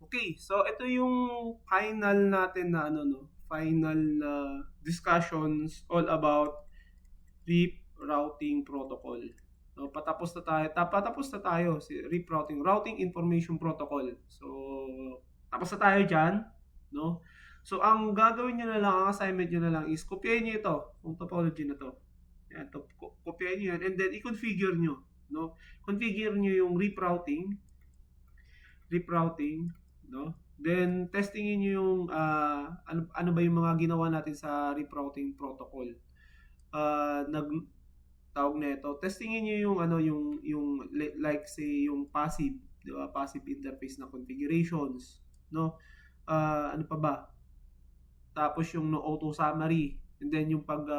Okay, so ito yung final natin na ano no, final na discussions all about RIP routing protocol. So patapos na tayo si RIP routing information protocol. So tapos na tayo diyan, no? So ang gagawin niyo na lang, ang assignment niyo na lang is kopyahin niyo ito, yung topology na to. Yan, kopyahin niyo yan and then i-configure niyo, no? Configure niyo yung RIP routing, no? Then testingin niyo yung ano ba yung mga ginawa natin sa RIP routing protocol. Nag tawag nito, testingin niyo yung like say yung passive, di ba? Passive interface na configurations, no? Ano pa ba? Tapos yung no auto summary and then yung pag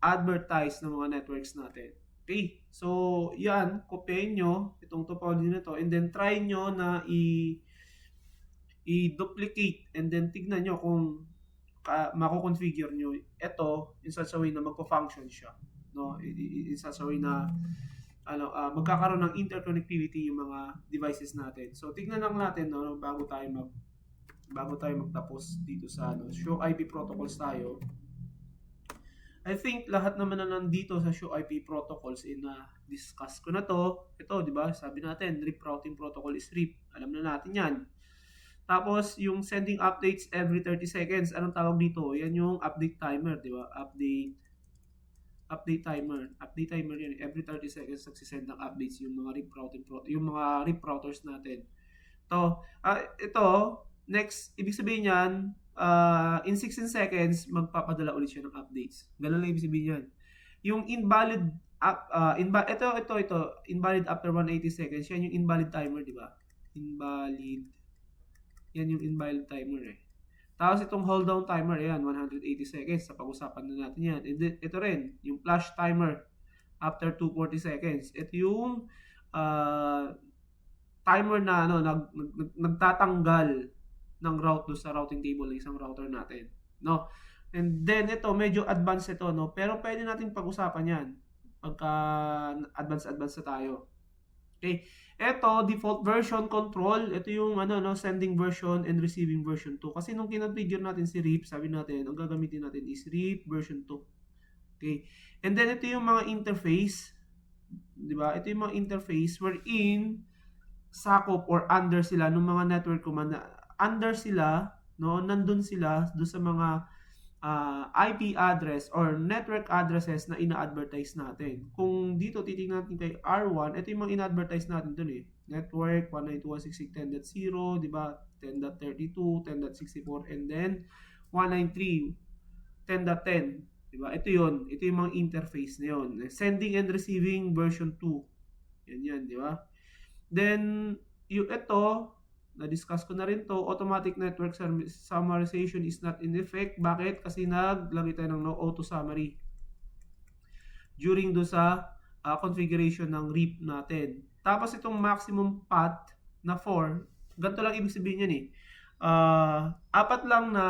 advertise ng mga networks natin. Okay, so yan, kopyahin nyo itong topology na to and then try nyo na i-duplicate and then tignan nyo kung mako-configure nyo ito in such a way na magpo-function siya, no? In such a way na magkakaroon ng interconnectivity yung mga devices natin. So tignan lang natin, no, bago tayo magtapos dito sa show IP protocols tayo. I think lahat naman na nandito sa show IP protocols discuss ko na to. Ito, di ba? Sabi natin, RIP routing protocol is RIP. Alam na natin yan. Tapos, yung sending updates every 30 seconds. Anong tawag dito? Yan yung update timer, di ba? Update timer. Update timer yan. Every 30 seconds nagsisend ng updates yung mga RIP routers natin. Ito, next, ibig sabihin yan, in 16 seconds, magpapadala ulit siya ng updates. Ganun lang ibig sabihin yan. Yung invalid, invalid after 180 seconds, yan yung invalid timer, di ba? Yan yung invalid timer eh. Tapos itong hold down timer, yan, 180 seconds. Sa pag-usapan na natin yan. And then, ito rin, yung flash timer after 240 seconds. Ito yung timer na nagtatanggal ng route do sa routing table ng isang router natin, no? And then ito medyo advanced ito, no, pero pwede nating pag-usapan 'yan pagka advanced na tayo. Okay, ito default version control, ito yung sending version and receiving version 2. Kasi nung kinonfigure natin si RIP, sabi natin ang gagamitin natin is RIP version 2. Okay, and then ito yung mga interface, di ba? Ito yung mga interface wherein sakop or under sila ng mga network command, under sila, no, nandun sila doon sa mga IP address or network addresses na ina-advertise natin. Kung dito titingnan natin kay R1, ito yung mga ina-advertise natin doon eh. Network 192.168.10, di ba? 10.32, 10.64, and then 193, 10.10, di ba? Ito yun. Ito yung mga interface na yun. Sending and receiving version 2. Yan, di ba? Then, ito, na-discuss ko na rin to, automatic network summarization is not in effect. Bakit? Kasi naglagay tayo ng no auto summary during do sa configuration ng RIP natin. Tapos itong maximum path na 4, ganito lang ibig sabihin yan eh. 4 lang na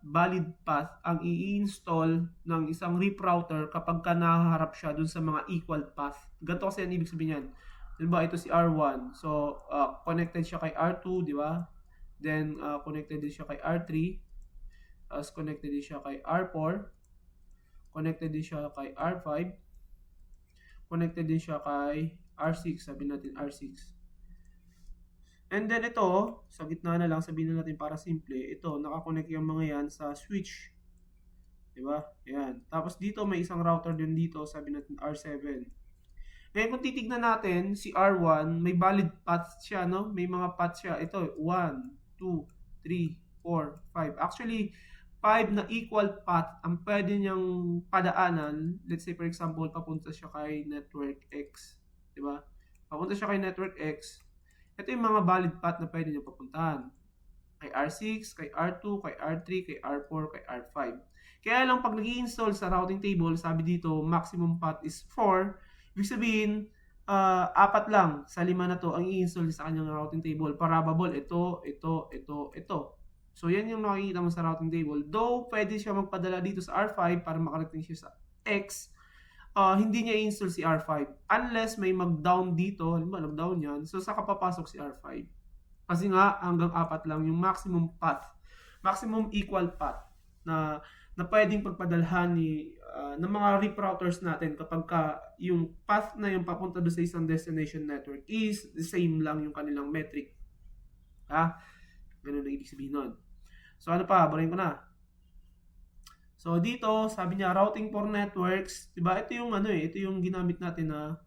valid path ang i-install ng isang RIP router kapag nahaharap siya dun sa mga equal path. Ganito kasi ang ibig sabihin yan. Diba, ito si R1. So, connected siya kay R2, di ba? Then, connected din siya kay R3. As connected din siya kay R4. Connected din siya kay R5. Connected din siya kay R6. Sabihin natin R6. And then ito, sa gitna na lang, sabihin natin para simple, ito, nakakonect yung mga yan sa switch. Diba? Yan. Tapos dito, may isang router din dito, sabihin natin R7. Ngayon kung titignan natin, si R1, may valid paths siya, no? May mga paths siya. Ito, 1, 2, 3, 4, 5. Actually, 5 na equal path ang pwede niyang padaanan. Let's say, for example, papunta siya kay network X. Diba? Papunta siya kay network X. Ito yung mga valid path na pwede niyang papuntahan. Kay R6, kay R2, kay R3, kay R4, kay R5. Kaya lang pag nag-i-install sa routing table, sabi dito, maximum path is 4. Ibig sabihin, 4 lang sa 5 na to ang i-install sa kanyang routing table. Parabable, ito. So, yan yung nakikita mo sa routing table. Though, pwede siya magpadala dito sa R5 para makarating siya sa X. hindi niya i-install si R5 unless may mag-down dito, halimbawa nag-down yan, so saka papasok si R5. Kasi nga hanggang 4 lang yung maximum path, maximum equal path na pwedeng pagpadalhan ng mga RIP routers natin kapag yung path na yung papunta doon sa isang destination network is the same lang yung kanilang metric. Ganun na ibig sabihin nun. So ano pa, barayin ko na. So dito, sabi niya routing for networks, 'di ba? Ito yung ginamit natin na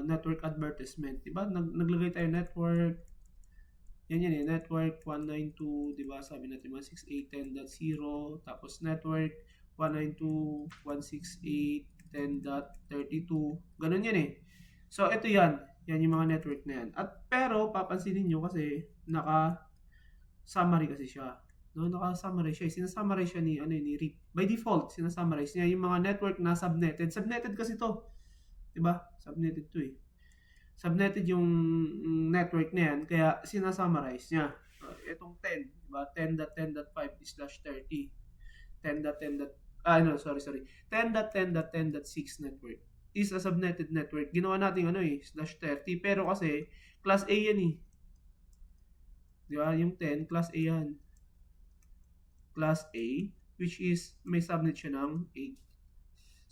network advertisement, 'di ba? Naglagay tayo network. Yan network 192, 'di ba? Sabi natin 168.10.0, tapos network 192.168.10.32. Ganun yan eh. So ito yan yung mga network na yan. At pero papansinin niyo kasi naka-summary kasi siya. No, naka-summarize siya. Sinasummarize siya ni RIP. By default, sinasummarize niya yung mga network na subnetted. Subnetted kasi to. 'Di ba? Subnetted to eh. Subnetted yung network na yan, kaya sinasummarize niya. Itong 10, 'di ba? 10.10.5/30. 10.10.6 network is a subnetted network. Ginawa natin /30, pero kasi class A yan eh. 'Di ba? Yung 10 class A yan. Class A, which is may subnet siya ng 8.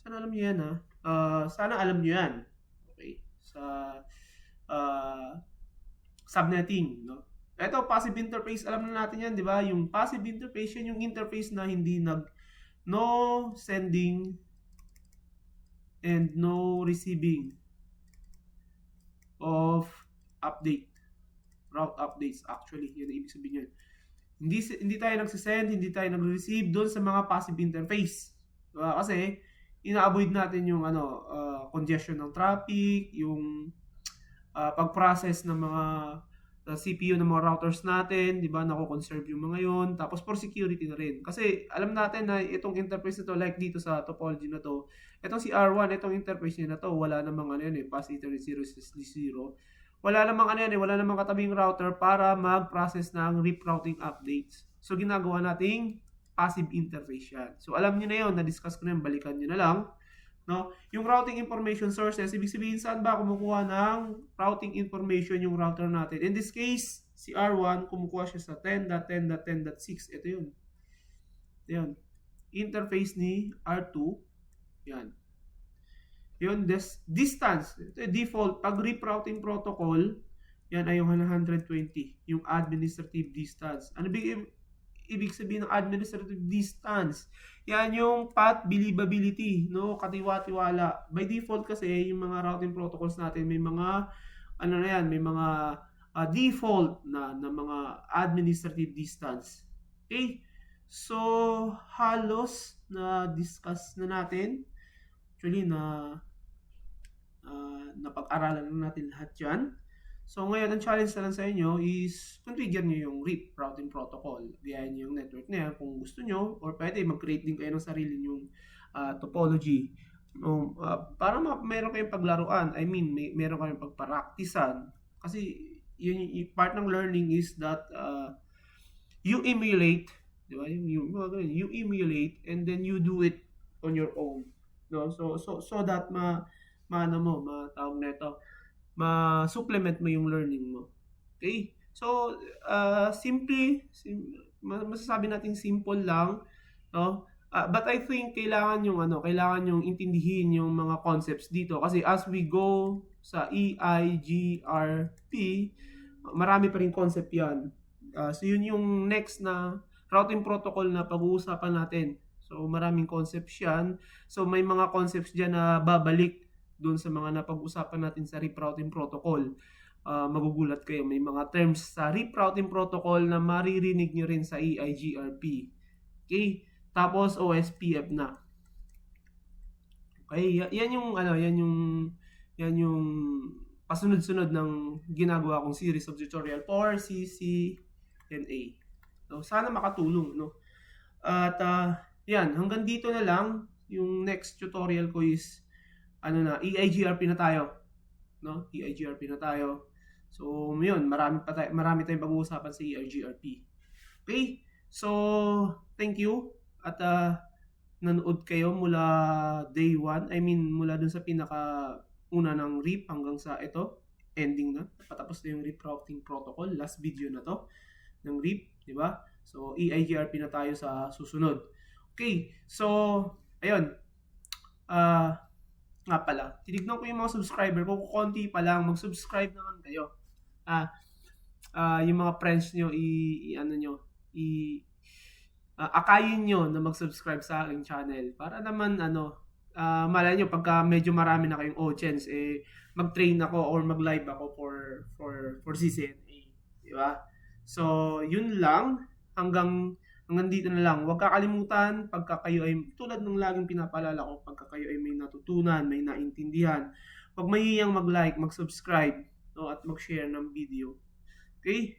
Sana alam niyo yan sana alam niyo yan. Okay. Sa subnetting, no? Ito, passive interface, alam na natin yan, di ba? Yung passive interface, yan yung interface na hindi no sending and no receiving of update. Route updates, actually. Yan ang ibig sabihin yan. Hindi tayo nagsisend, hindi tayo nag-receive doon sa mga passive interface. Diba? Kasi, ina-avoid natin yung congestion ng traffic, yung pag-process ng mga CPU ng mga routers natin, di ba, nako-conserve yung mga yon. Tapos for security na rin. Kasi alam natin na itong interface na to, like dito sa topology na to, itong si R1, itong interface niya na to, wala namang pass Ethernet 0 SSD0. Wala namang wala namang katabing router para mag-process ng RIP routing updates. So ginagawa nating passive interface yan. So alam niyo na yon, na-discuss ko na yun, balikan niyo na lang. No? Yung routing information sources, ibig sabihin saan ba kumukuha ng routing information yung router natin? In this case, si R1, kumukuha siya sa 10.10.10.6. Ito yun. Yan. Interface ni R2. Yan. Yun, distance. Ito yung default. Pag RIP routing protocol, yan ay yung 120. Yung administrative distance. Ano ibig sabihin ng administrative distance? Yan yung path believability, no? Katiwa-tiwala. By default kasi yung mga routing protocols natin may mga may mga default na mga administrative distance. Okay? So halos na discuss na natin. Actually napag-aralan na natin lahat 'yan. So ngayon, ang challenge na lang sa inyo is configure nyo yung RIP routing protocol. Gayahin nyo yung network na yan kung gusto nyo, or pwede mag-create din kayo ng sarili nyong topology. Para meron kayong paglaruan, meron kayong pagparaktisan. Kasi yung part ng learning is that you emulate, di ba? You emulate and then you do it on your own. No? So that matawag na ito, ma-supplement mo yung learning mo. Okay? So, masasabi natin simple lang, no? But I think kailangan yung intindihin yung mga concepts dito kasi as we go sa EIGRP, marami pa rin concept 'yan. So yun yung next na routing protocol na pag-uusapan natin. So maraming concepts 'yan. So may mga concepts diyan na babalik doon sa mga napag-usapan natin sa RIP routing protocol. Magugulat kayo, may mga terms sa RIP routing protocol na maririnig nyo rin sa EIGRP. Okay? Tapos OSPF na. Okay, yan yung pasunod-sunod ng ginagawa kong series of tutorial for CCNA. So sana makatulong, no? At yan, hanggang dito na lang. Yung next tutorial ko is EIGRP na tayo, no? EIGRP na tayo. So, yun, marami tayong pag-uusapan sa EIGRP. Okay? So, thank you at nanood kayo mula day 1, I mean mula dun sa pinaka una ng RIP hanggang sa ito, ending na. Patapos na yung RIP routing protocol, last video na to ng RIP, di ba? So, EIGRP na tayo sa susunod. Okay, so, ayun. Nga pala, tinignan ko yung mga subscriber ko, konti pa lang, mag-subscribe naman kayo. Yung mga friends nyo, akayin nyo na mag-subscribe sa aking channel para naman malay nyo pagka medyo marami na kayong audience mag-train ako or mag-live ako for CCNA, di ba? So yun lang, hanggang dito na lang. Huwag kakalimutan pagka kayo ay tulad ng laging pinapaalala ko, pagka kayo ay may natutunan, may naintindihan, huwag mahihiyang mag-like, mag-subscribe, no, at mag-share ng video. Okay?